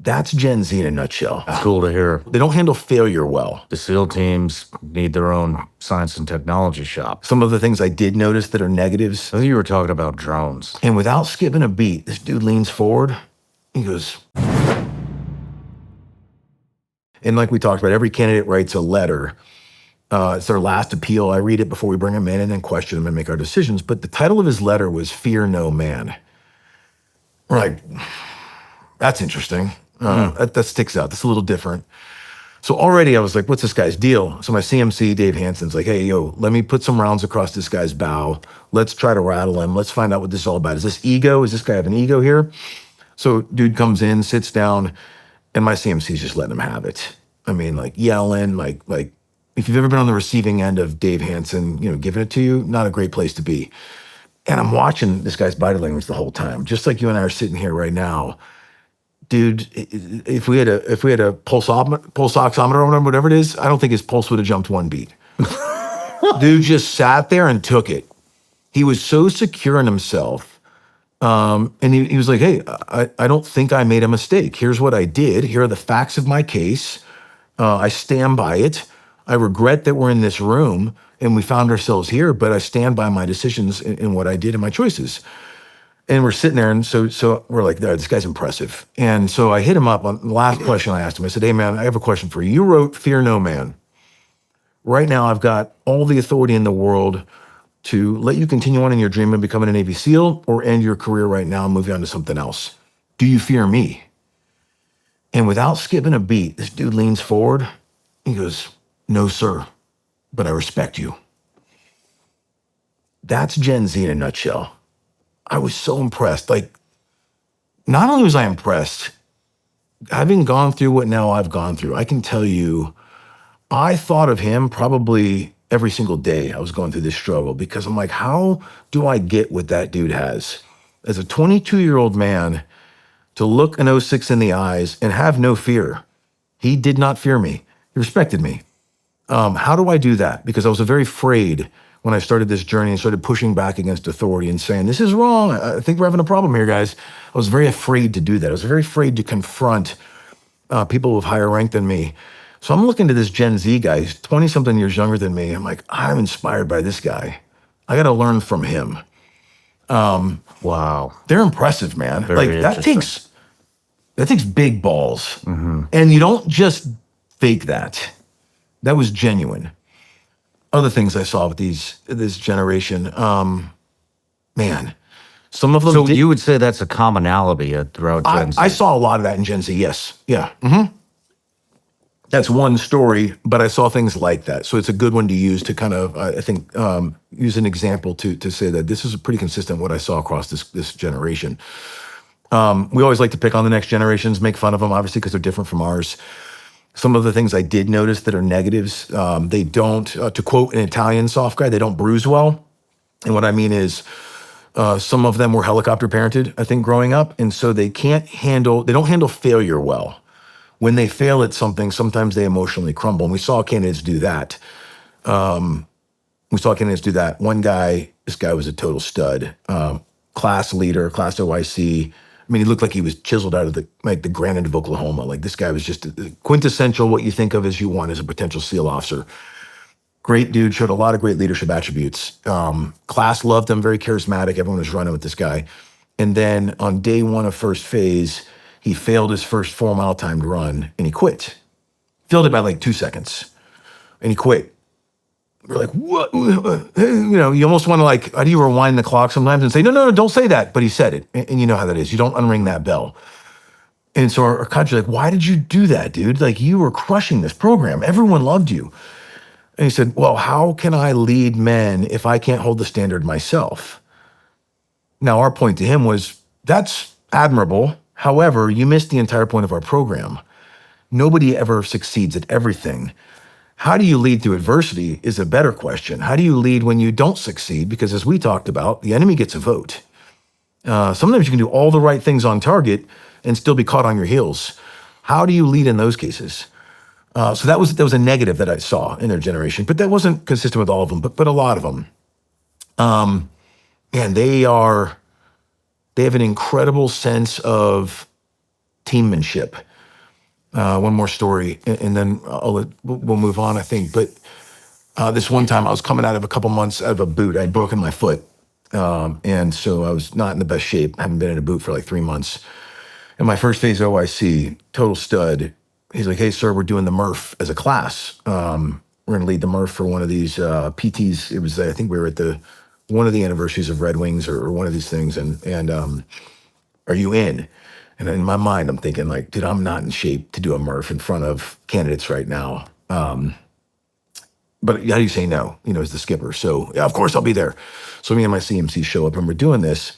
That's Gen Z in a nutshell. It's cool to hear. They don't handle failure well. The SEAL teams need their own science and technology shop. Some of the things I did notice that are negatives. I think you were talking about drones. And without skipping a beat, this dude leans forward. He goes, and like we talked about, every candidate writes a letter. It's their last appeal. I read it before we bring them in and then question them and make our decisions. But the title of his letter was Fear No Man. We're like, that's interesting. That sticks out. That's a little different. So already I was like, what's this guy's deal? So my CMC, Dave Hansen's like, hey, yo, let me put some rounds across this guy's bow. Let's try to rattle him. Let's find out what this is all about. Is this ego? Is this guy have an ego here? So dude comes in, sits down, and my CMC's just letting him have it. I mean, like yelling, like if you've ever been on the receiving end of Dave Hansen, giving it to you, not a great place to be. And I'm watching this guy's body language the whole time, just like you and I are sitting here right now. Dude, if we had a pulse oximeter or whatever it is, I don't think his pulse would have jumped one beat. Dude just sat there and took it. He was so secure in himself. And he was like, hey, I don't think I made a mistake. Here's what I did. Here are the facts of my case. I stand by it. I regret that we're in this room and we found ourselves here, but I stand by my decisions in what I did and my choices. And we're sitting there, and so we're like, this guy's impressive. And so I hit him up on the last question I asked him. I said, hey, man, I have a question for you. You wrote Fear No Man. Right now, I've got all the authority in the world to let you continue on in your dream of becoming a Navy SEAL or end your career right now and move on to something else. Do you fear me? And without skipping a beat, this dude leans forward. He goes, no, sir, but I respect you. That's Gen Z in a nutshell. I was so impressed. Like, not only was I impressed, having gone through what now I've gone through, I can tell you, I thought of him probably every single day I was going through this struggle, because I'm like, how do I get what that dude has? As a 22-year-old man, to look an 06 in the eyes and have no fear. He did not fear me. He respected me. How do I do that? Because I was very afraid when I started this journey and started pushing back against authority and saying, this is wrong. I think we're having a problem here, guys. I was very afraid to do that. I was very afraid to confront people with higher rank than me. So I'm looking to this Gen Z guy. He's 20-something years younger than me. I'm like, I'm inspired by this guy. I got to learn from him. Wow. They're impressive, man. Very that takes big balls. Mm-hmm. And you don't just fake that. That was genuine. Other things I saw with this generation, man, some of them. So you would say that's a commonality throughout Gen Z? I saw a lot of that in Gen Z, yes. Yeah. Mm-hmm. That's one story, but I saw things like that. So it's a good one to use to kind of, I think, use an example to say that this is pretty consistent what I saw across this generation. We always like to pick on the next generations, make fun of them, obviously, because they're different from ours. Some of the things I did notice that are negatives, they don't, to quote an Italian soft guy, they don't bruise well. And what I mean is some of them were helicopter parented, I think, growing up. And so they don't handle failure well. When they fail at something, sometimes they emotionally crumble. And we saw candidates do that. One guy, this guy was a total stud, class leader, class OIC. I mean, he looked like he was chiseled out of the granite of Oklahoma. Like, this guy was just quintessential what you think of as you want as a potential SEAL officer. Great dude, showed a lot of great leadership attributes. Class loved him, very charismatic. Everyone was running with this guy. And then on day one of first phase, he failed his first 4-mile timed run and he quit. Failed it by like 2 seconds. And he quit. We're like, what? You almost want to, like, how do you rewind the clock sometimes and say, no, don't say that. But he said it. And you know how that is. You don't unring that bell. And so our coach was like, why did you do that, dude? Like, you were crushing this program. Everyone loved you. And he said, well, how can I lead men if I can't hold the standard myself? Now, our point to him was, that's admirable. However, you missed the entire point of our program. Nobody ever succeeds at everything. How do you lead through adversity is a better question. How do you lead when you don't succeed? Because as we talked about, the enemy gets a vote. Sometimes you can do all the right things on target and still be caught on your heels. How do you lead in those cases? So that was a negative that I saw in their generation, but that wasn't consistent with all of them, but a lot of them. And they have an incredible sense of teammanship. One more story, and then we'll move on, I think. But this one time, I was coming out of a couple months out of a boot. I'd broken my foot, and so I was not in the best shape. I hadn't been in a boot for like 3 months. And my first phase OIC, total stud. He's like, "Hey, sir, we're doing the Murph as a class. We're going to lead the Murph for one of these PTs." It was, I think, we were at the one of the anniversaries of Red Wings or one of these things, and are you in? And in my mind, I'm thinking like, dude, I'm not in shape to do a Murph in front of candidates right now. But how do you say no? As the skipper. So yeah, of course I'll be there. So me and my CMC show up and we're doing this.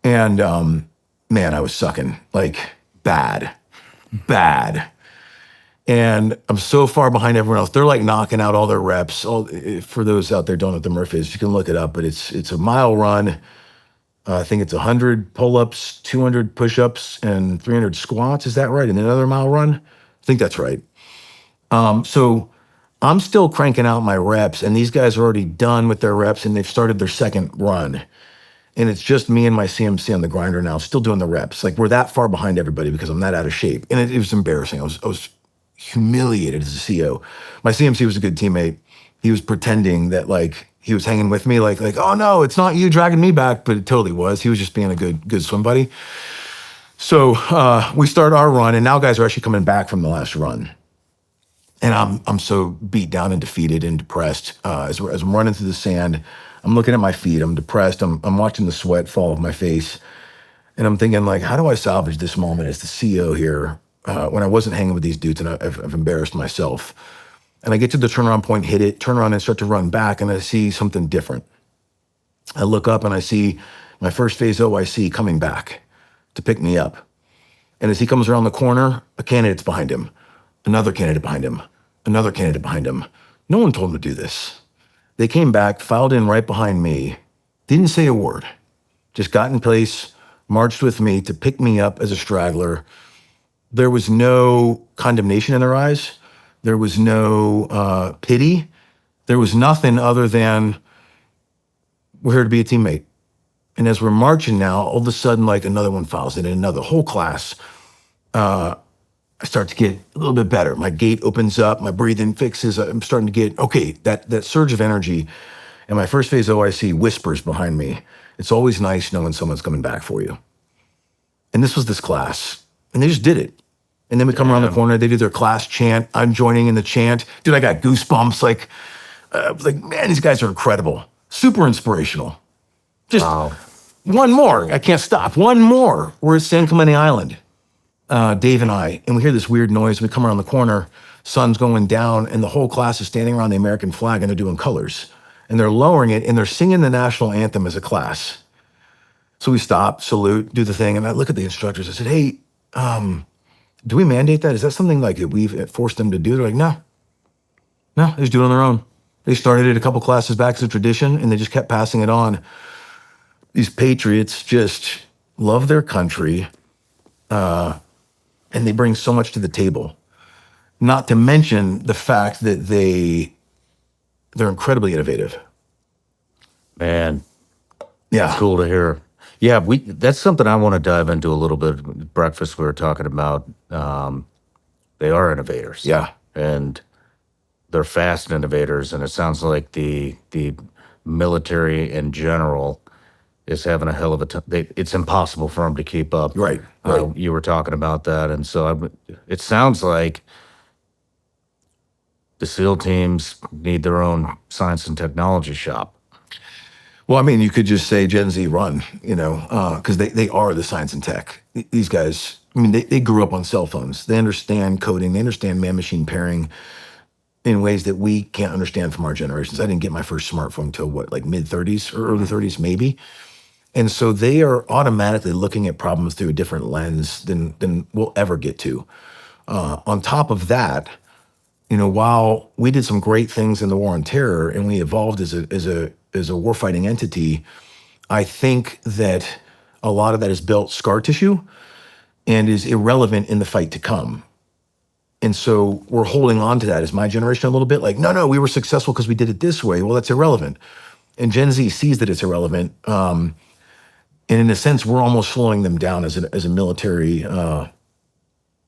And man, I was sucking like bad. And I'm so far behind everyone else. They're like knocking out all their reps. For those out there don't know what the Murph is, you can look it up, but it's a mile run. I think it's 100 pull-ups, 200 push-ups, and 300 squats. Is that right? And another mile run? I think that's right. So I'm still cranking out my reps, and these guys are already done with their reps, and they've started their second run. And it's just me and my CMC on the grinder now, still doing the reps. Like we're that far behind everybody because I'm that out of shape. And it was embarrassing. I was humiliated as a CO. My CMC was a good teammate. He was pretending that like he was hanging with me, like, oh no, it's not you dragging me back, but it totally was. He was just being a good swim buddy. So we start our run, and now guys are actually coming back from the last run. And I'm so beat down and defeated and depressed as I'm running through the sand. I'm looking at my feet. I'm depressed. I'm watching the sweat fall off my face, and I'm thinking like, how do I salvage this moment as the CEO here when I wasn't hanging with these dudes and I've embarrassed myself. And I get to the turnaround point, hit it, turn around and start to run back, and I see something different. I look up and I see my first phase OIC coming back to pick me up. And as he comes around the corner, a candidate's behind him, another candidate behind him, another candidate behind him. No one told him to do this. They came back, filed in right behind me, didn't say a word, just got in place, marched with me to pick me up as a straggler. There was no condemnation in their eyes. There was no pity. There was nothing other than, we're here to be a teammate. And as we're marching now, all of a sudden, like another one files in, and another whole class. I start to get a little bit better. My gait opens up, my breathing fixes. I'm starting to get, okay, that surge of energy. And my first phase OIC whispers behind me, it's always nice knowing someone's coming back for you. And this was this class. And they just did it. And then we come around the corner, they do their class chant. I'm joining in the chant. Dude, I got goosebumps. Like, man, these guys are incredible. Super inspirational. Just one more. I can't stop. One more. We're at San Clemente Island, Dave and I, and we hear this weird noise. We come around the corner, sun's going down, and the whole class is standing around the American flag, and they're doing colors. And they're lowering it, and they're singing the national anthem as a class. So we stop, salute, do the thing, and I look at the instructors. I said, hey, do we mandate that? Is that something like that we've forced them to do? They're like, no, they just do it on their own. They started it a couple classes back as a tradition, and they just kept passing it on. These patriots just love their country, and they bring so much to the table. Not to mention the fact that they're incredibly innovative. Man, Yeah. it's cool to hear. Yeah, that's something I want to dive into a little bit. Breakfast we were talking about. They are innovators. Yeah. And they're fast innovators, and it sounds like the military in general is having a hell of a time. It's impossible for them to keep up. Right. You were talking about that, and so it sounds like the SEAL teams need their own science and technology shop. Well, I mean, you could just say Gen Z run, because they are the science and tech. These guys, I mean, they grew up on cell phones. They understand coding. They understand man-machine pairing in ways that we can't understand from our generations. I didn't get my first smartphone till like mid-30s or early 30s, maybe. And so they are automatically looking at problems through a different lens than we'll ever get to. On top of that, while we did some great things in the war on terror and we evolved as a warfighting entity, I think that a lot of that is built scar tissue and is irrelevant in the fight to come. And so we're holding on to that as my generation a little bit, like, no, we were successful because we did it this way. Well, that's irrelevant. And Gen Z sees that it's irrelevant. And in a sense, we're almost slowing them down as a military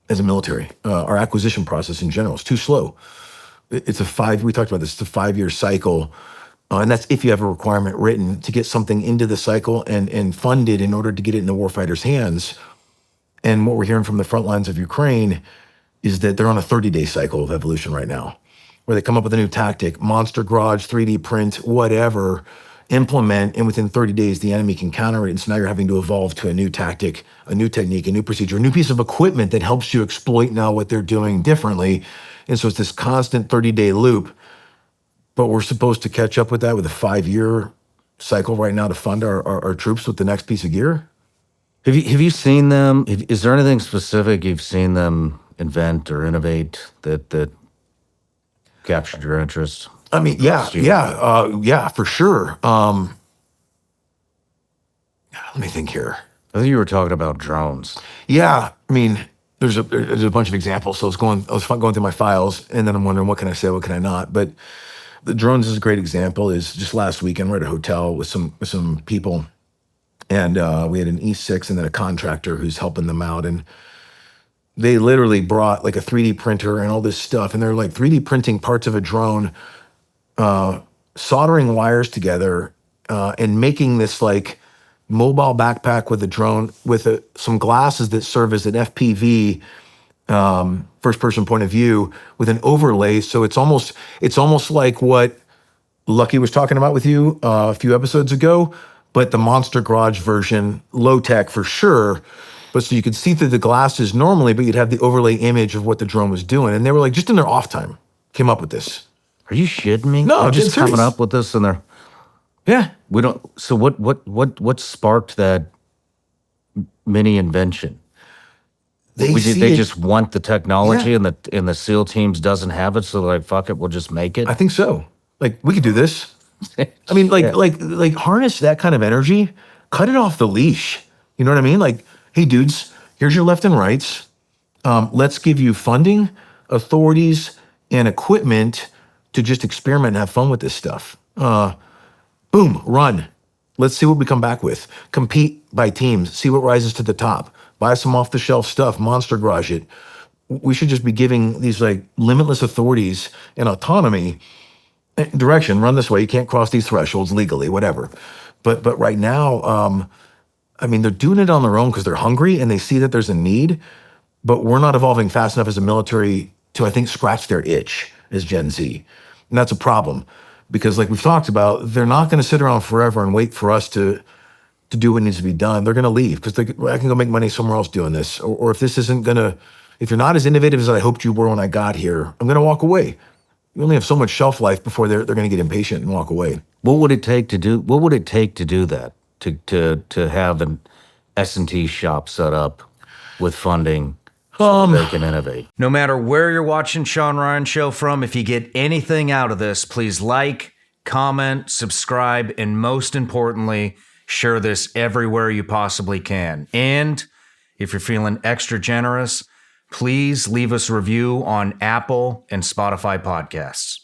as a military. Our acquisition process in general is too slow. It's we talked about this, it's a 5-year cycle. And that's if you have a requirement written to get something into the cycle and funded in order to get it in the warfighter's hands. And what we're hearing from the front lines of Ukraine is that they're on a 30-day cycle of evolution right now, where they come up with a new tactic, monster garage, 3D print, whatever, implement, and within 30 days, the enemy can counter it. And so now you're having to evolve to a new tactic, a new technique, a new procedure, a new piece of equipment that helps you exploit now what they're doing differently. And so it's this constant 30-day loop, but we're supposed to catch up with that with a 5-year cycle right now to fund our troops with the next piece of gear. Have you seen them? Is there anything specific you've seen them invent or innovate that captured your interest? I mean, yeah, for sure. Let me think here. I think you were talking about drones. Yeah, I mean, there's a bunch of examples. So I was going through my files, and then I'm wondering what can I say, what can I not. But the drones is a great example. Is just last weekend we're at a hotel with some people, and we had an E6 and then a contractor who's helping them out, and they literally brought like a 3D printer and all this stuff, and they're like 3D printing parts of a drone, soldering wires together, and making this like mobile backpack with a drone with some glasses that serve as an FPV, first person point of view, with an overlay. So it's almost like what Lucky was talking about with you a few episodes ago, but the Monster Garage version, low tech for sure. But so you could see through the glasses normally, but you'd have the overlay image of what the drone was doing. And they were like, just in their off time, came up with this. Are you shitting me? No, they're just coming serious. up with this, and they're Yeah. we don't. So what sparked that mini invention? They They it. just want the technology, Yeah. and the SEAL teams doesn't have it, so they're like, fuck it, we'll just make it. I think so. Like, we could do this. I mean, Yeah. like harness that kind of energy, cut it off the leash. You know what I mean? Like, hey, dudes, here's your left and rights. Let's give you funding, authorities, and equipment to just experiment and have fun with this stuff. Boom, run. Let's see what we come back with. Compete by teams. See what rises to the top. Buy some off-the-shelf stuff. Monster garage it. We should just be giving these like limitless authorities and autonomy. Direction. Run this way. You can't cross these thresholds legally. Whatever. But right now, I mean, they're doing it on their own because they're hungry and they see that there's a need. But we're not evolving fast enough as a military to, I think, scratch their itch as Gen Z, and that's a problem. Because like we've talked about, they're not going to sit around forever and wait for us to do what needs to be done. They're going to leave because I can go make money somewhere else doing this. Or if this isn't going to, if you're not as innovative as I hoped you were when I got here, I'm going to walk away. You only have so much shelf life before they're going to get impatient and walk away. What would it take to do? What would it take to do that? To have an S&T shop set up with funding so they can innovate. No matter where you're watching Shawn Ryan Show from, if you get anything out of this, please like, comment, subscribe, and most importantly, share this everywhere you possibly can. And if you're feeling extra generous, please leave us a review on Apple and Spotify podcasts.